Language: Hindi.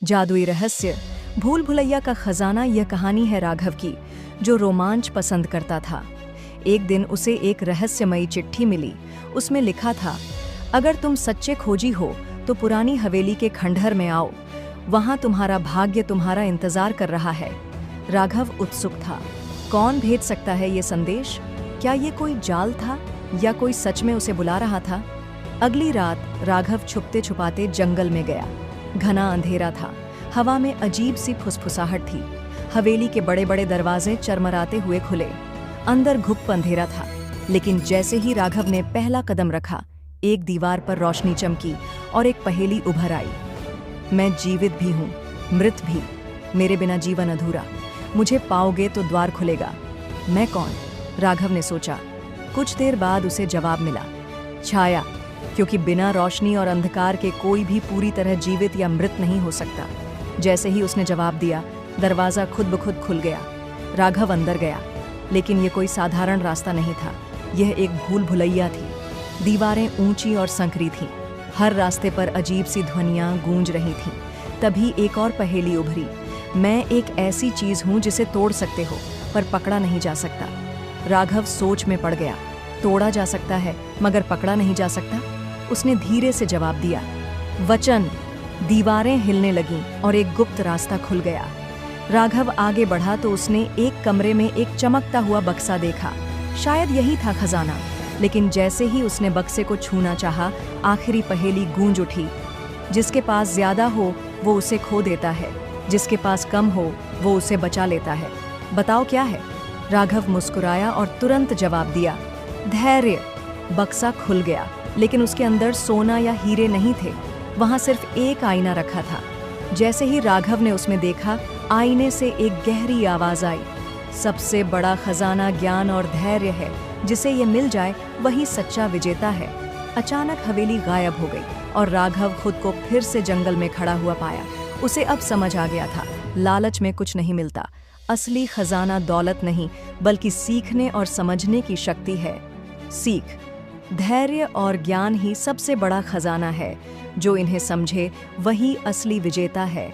जादुई रहस्य, भूल भुलैया का खजाना। यह कहानी है राघव की, जो रोमांच पसंद करता था। एक दिन उसे एक रहस्यमयी चिट्ठी मिली। उसमें लिखा था, अगर तुम सच्चे खोजी हो तो पुरानी हवेली के खंडहर में आओ, वहां तुम्हारा भाग्य तुम्हारा इंतजार कर रहा है। राघव उत्सुक था। कौन भेज सकता है ये संदेश? क्या ये कोई जाल था या कोई सच में उसे बुला रहा था? अगली रात राघव छुपते छुपाते जंगल में गया। घना अंधेरा था, हवा में अजीब सी फुसफुसाहट थी। हवेली के बड़े बड़े दरवाजे चरमराते हुए खुले। अंदर घुप अंधेरा था, लेकिन जैसे ही राघव ने पहला कदम रखा, एक दीवार पर रोशनी चमकी और एक पहेली उभर आई। मैं जीवित भी हूँ, मृत भी, मेरे बिना जीवन अधूरा। मुझे पाओगे तो द्वार खुलेगा। मैं कौन? राघव ने सोचा। कुछ देर बाद उसे जवाब मिला, छाया, क्योंकि बिना रोशनी और अंधकार के कोई भी पूरी तरह जीवित या मृत नहीं हो सकता। जैसे ही उसने जवाब दिया, दरवाजा खुद ब खुद खुल गया। राघव अंदर गया, लेकिन यह कोई साधारण रास्ता नहीं था। यह एक भूल भुलैया थी। दीवारें ऊंची और संकरी थीं। हर रास्ते पर अजीब सी ध्वनियां गूंज रही थीं। तभी एक और पहेली उभरी। मैं एक ऐसी चीज हूं जिसे तोड़ सकते हो, पर पकड़ा नहीं जा सकता। राघव सोच में पड़ गया। तोड़ा जा सकता है, मगर पकड़ा नहीं जा सकता? उसने धीरे से जवाब दिया, वचन। दीवारें हिलने लगीं और एक गुप्त रास्ता खुल गया। राघव आगे बढ़ा तो उसने एक कमरे में एक चमकता हुआ बक्सा देखा। शायद यही था खजाना। लेकिन जैसे ही उसने बक्से को छूना चाहा, आखिरी पहेली गूंज उठी। जिसके पास ज्यादा हो वो उसे खो देता है, जिसके पास कम हो वो उसे बचा लेता है। बताओ क्या है? राघव मुस्कुराया और तुरंत जवाब दिया, धैर्य। बक्सा खुल गया, लेकिन उसके अंदर सोना या हीरे नहीं थे। वहां सिर्फ एक आईना रखा था। जैसे ही राघव ने उसमें देखा, आईने से एक गहरी आवाज आई, सबसे बड़ा खजाना ज्ञान और धैर्य है। जिसे ये मिल जाए वही सच्चा विजेता है। अचानक हवेली गायब हो गई और राघव खुद को फिर से जंगल में खड़ा हुआ पाया। उसे अब समझ आ गया था, लालच में कुछ नहीं मिलता। असली खजाना दौलत नहीं, बल्कि सीखने और समझने की शक्ति है। सीख, धैर्य और ज्ञान ही सबसे बड़ा खजाना है। जो इन्हें समझे वही असली विजेता है।